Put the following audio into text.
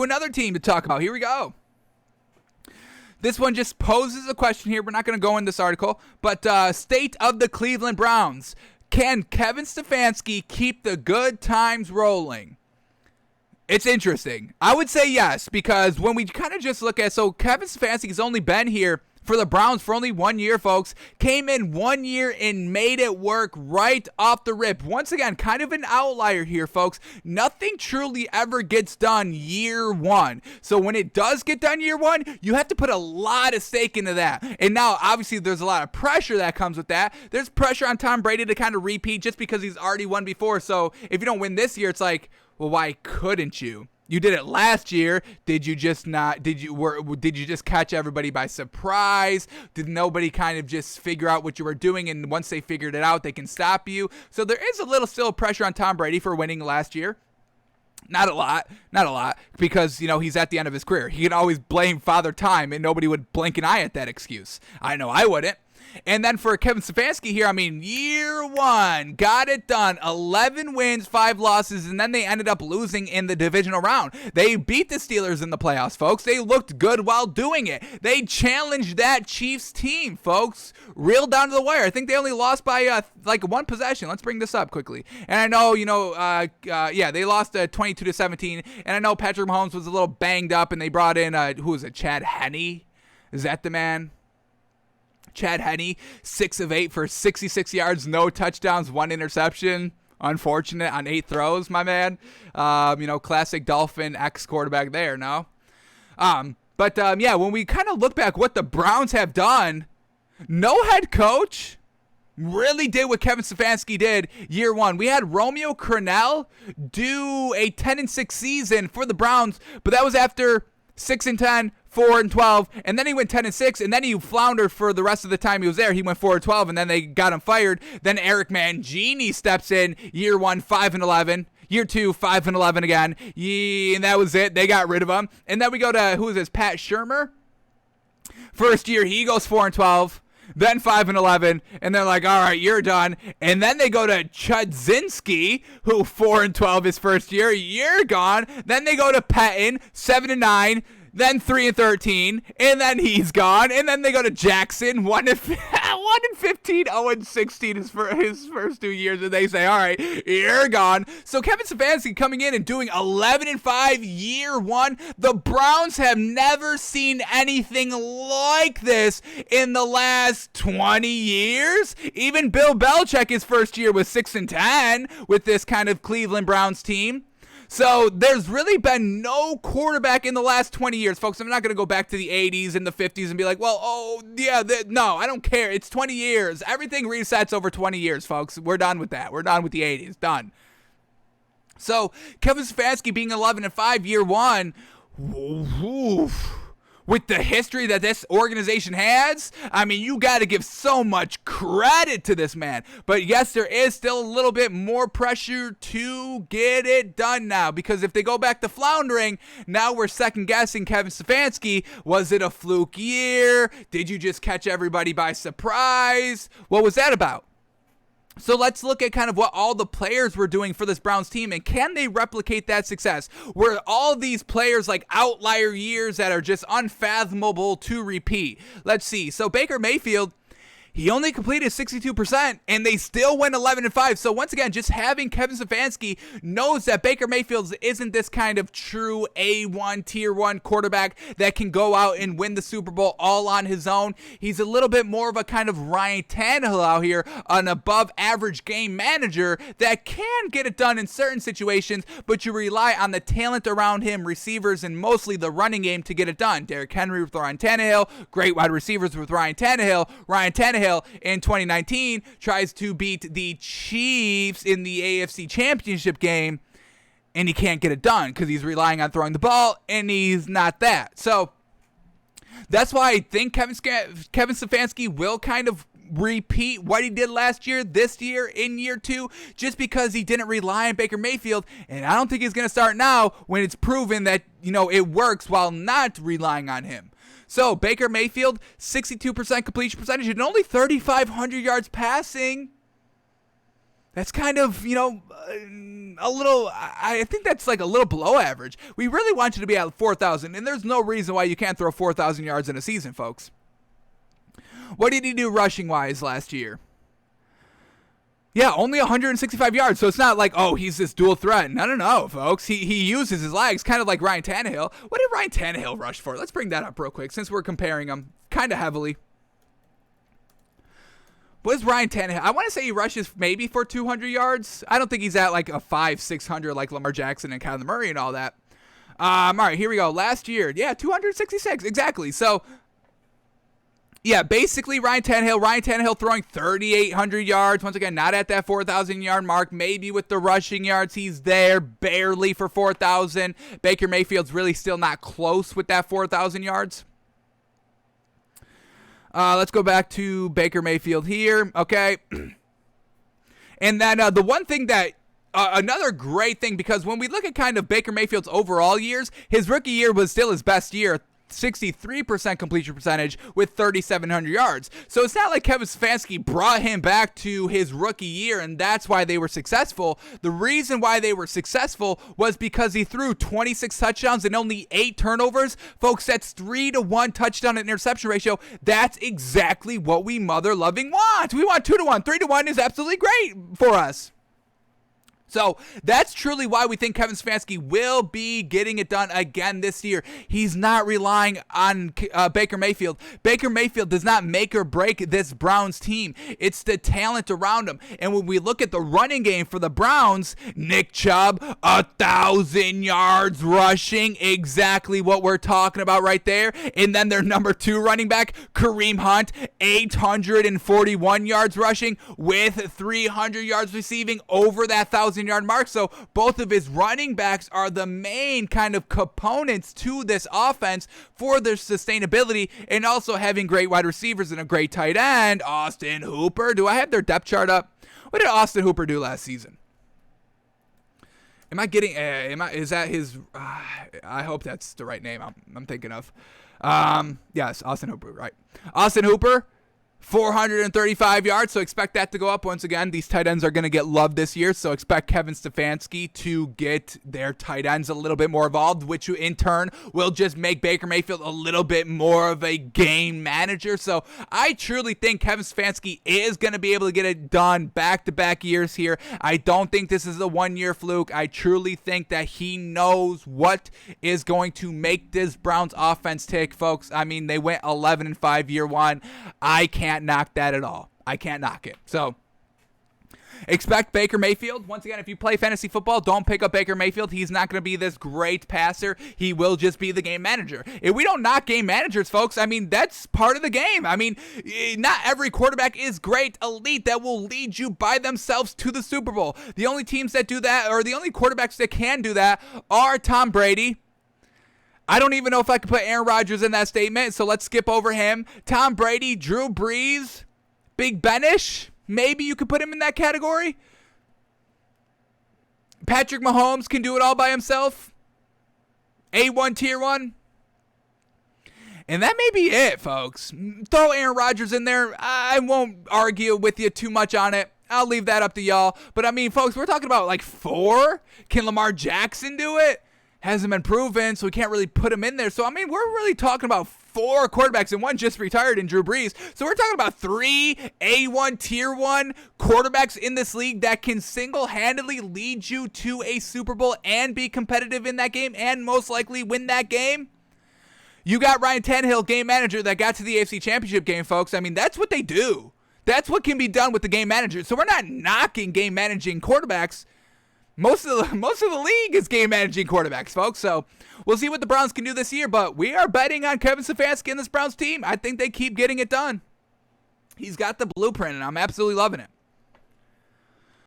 to another team to talk about. Here we go. This one just poses a question here. We're not going to go in this article, but state of the Cleveland Browns. Can Kevin Stefanski keep the good times rolling? It's interesting. I would say yes, because when we kind of just look at, so Kevin Stefanski has only been here for the Browns for only 1 year, folks. Came in 1 year and made it work right off the rip. Once again, kind of an outlier here, folks. Nothing truly ever gets done year one. So when it does get done year one, you have to put a lot of stake into that. And now, obviously, there's a lot of pressure that comes with that. There's pressure on Tom Brady to kind of repeat just because he's already won before. So if you don't win this year, it's like, well, why couldn't you? You did it last year. Did you just catch everybody by surprise? Did nobody kind of just figure out what you were doing, and once they figured it out, they can stop you? So there is a little still pressure on Tom Brady for winning last year. Not a lot, because, he's at the end of his career. He can always blame Father Time, and nobody would blink an eye at that excuse. I know I wouldn't. And then for Kevin Stefanski here, year one, got it done. 11 wins, 5 losses, and then they ended up losing in the divisional round. They beat the Steelers in the playoffs, folks. They looked good while doing it. They challenged that Chiefs team, folks, real down to the wire. I think they only lost by one possession. Let's bring this up quickly. And I know, they lost 22-17, and I know Patrick Mahomes was a little banged up, and they brought in, Chad Henne? Is that the man? Chad Henne, 6 of 8 for 66 yards, no touchdowns, 1 interception. Unfortunate on 8 throws, my man. Classic Dolphin ex-quarterback there, no? When we kind of look back what the Browns have done, no head coach really did what Kevin Stefanski did year one. We had Romeo Crennel do a 10-6 season for the Browns, but that was after 6-10, 4-12, and then he went 10-6, and then he floundered for the rest of the time he was there. He went 4-12, and then they got him fired. Then Eric Mangini steps in, year one, 5-11. Year two, 5-11 again. And that was it. They got rid of him. And then we go to, Pat Shurmur? First year, he goes 4-12. Then 5-11, and they're like, all right, you're done. And then they go to Chudzinski, who 4-12 his first year. You're gone. Then they go to Patton, 7-9. Then 3-13, and then he's gone. And then they go to Jackson, 1-15, 0-16 his first 2 years, and they say, all right, you're gone. So Kevin Stefanski coming in and doing 11-5 year one. The Browns have never seen anything like this in the last 20 years. Even Bill Belichick, his first year was 6-10 with this kind of Cleveland Browns team. So there's really been no quarterback in the last 20 years, folks. I'm not going to go back to the 80s and the 50s and be like, no, I don't care. It's 20 years. Everything resets over 20 years, folks. We're done with that. We're done with the 80s. Done. So Kevin Stefanski being 11-5 year one, with the history that this organization has, you got to give so much credit to this man. But yes, there is still a little bit more pressure to get it done now, because if they go back to floundering, now we're second-guessing Kevin Stefanski. Was it a fluke year? Did you just catch everybody by surprise? What was that about? So let's look at kind of what all the players were doing for this Browns team, and can they replicate that success? Were all these players like outlier years that are just unfathomable to repeat? Let's see. So Baker Mayfield, he only completed 62%, and they still went 11-5. So once again, just having Kevin Stefanski knows that Baker Mayfield isn't this kind of true A1, tier 1 quarterback that can go out and win the Super Bowl all on his own. He's a little bit more of a kind of Ryan Tannehill out here, an above-average game manager that can get it done in certain situations, but you rely on the talent around him, receivers, and mostly the running game to get it done. Derrick Henry with Ryan Tannehill, great wide receivers with Ryan Tannehill. Ryan Tannehill in 2019 tries to beat the Chiefs in the AFC Championship game, and he can't get it done because he's relying on throwing the ball, and he's not that. So that's why I think Kevin Stefanski will kind of repeat what he did last year, this year, in year two, just because he didn't rely on Baker Mayfield, and I don't think he's going to start now when it's proven that, it works while not relying on him. So, Baker Mayfield, 62% completion percentage and only 3,500 yards passing. That's kind of, a little, I think that's like a little below average. We really want you to be at 4,000, and there's no reason why you can't throw 4,000 yards in a season, folks. What did he do rushing-wise last year? Yeah, only 165 yards, so it's not like, oh, he's this dual threat. No, folks. He uses his legs, kind of like Ryan Tannehill. What did Ryan Tannehill rush for? Let's bring that up real quick, since we're comparing them kind of heavily. What is Ryan Tannehill? I want to say he rushes maybe for 200 yards. I don't think he's at like a 500-600 like Lamar Jackson and Kyler Murray and all that. All right, here we go. Last year, yeah, 266, exactly. So, yeah, basically Ryan Tannehill throwing 3,800 yards. Once again, not at that 4,000 yard mark. Maybe with the rushing yards, he's there barely for 4,000. Baker Mayfield's really still not close with that 4,000 yards. Let's go back to Baker Mayfield here, okay? And then the one thing that, another great thing, because when we look at kind of Baker Mayfield's overall years, his rookie year was still his best year. 63% completion percentage with 3,700 yards. So it's not like Kevin Stefanski brought him back to his rookie year and that's why they were successful. The reason why they were successful was because he threw 26 touchdowns and only 8 turnovers. Folks, that's 3-to-1 touchdown and interception ratio. That's exactly what we mother-loving want. We want 2-to-1. 3-to-1 is absolutely great for us. So that's truly why we think Kevin Stefanski will be getting it done again this year. He's not relying on Baker Mayfield. Baker Mayfield does not make or break this Browns team. It's the talent around him. And when we look at the running game for the Browns, Nick Chubb, 1,000 yards rushing, exactly what we're talking about right there. And then their number 2 running back, Kareem Hunt, 841 yards rushing with 300 yards receiving over that 1,000 yard mark. So both of his running backs are the main kind of components to this offense for their sustainability, and also having great wide receivers and a great tight end. Austin Hooper. Do I have their depth chart up? What did Austin Hooper do last season? Am I getting, is that his, I hope that's the right name I'm thinking of. Yes, Austin Hooper, right. Austin Hooper, 435 yards, so expect that to go up. Once again, these tight ends are going to get love this year, so expect Kevin Stefanski to get their tight ends a little bit more involved, which in turn will just make Baker Mayfield a little bit more of a game manager. So I truly think Kevin Stefanski is going to be able to get it done back-to-back years here. I don't think this is a one-year fluke. I truly think that he knows what is going to make this Browns offense tick, folks. I mean, they went 11-5 year one. I can't knock that at all. I can't knock it. So expect Baker Mayfield. Once again, if you play fantasy football, don't pick up Baker Mayfield. He's not going to be this great passer. He will just be the game manager. If we don't knock game managers, folks, I mean, that's part of the game. I mean, not every quarterback is great, elite, that will lead you by themselves to the Super Bowl. The only teams that do that, or the only quarterbacks that can do that, are Tom Brady. I don't even know if I could put Aaron Rodgers in that statement, so let's skip over him. Tom Brady, Drew Brees, Big Benish, maybe you could put him in that category. Patrick Mahomes can do it all by himself. A1 tier 1. And that may be it, folks. Throw Aaron Rodgers in there. I won't argue with you too much on it. I'll leave that up to y'all. But I mean, folks, we're talking about like 4. Can Lamar Jackson do it? Hasn't been proven, so we can't really put him in there. So, I mean, we're really talking about 4 quarterbacks, and one just retired in Drew Brees. So we're talking about 3 A1 tier 1 quarterbacks in this league that can single-handedly lead you to a Super Bowl and be competitive in that game and most likely win that game. You got Ryan Tannehill, game manager, that got to the AFC Championship game, folks. I mean, that's what they do. That's what can be done with the game manager. So we're not knocking game managing quarterbacks. Most of the league is game managing quarterbacks, folks. So we'll see what the Browns can do this year, but we are betting on Kevin Stefanski and this Browns team. I think they keep getting it done. He's got the blueprint, and I'm absolutely loving it.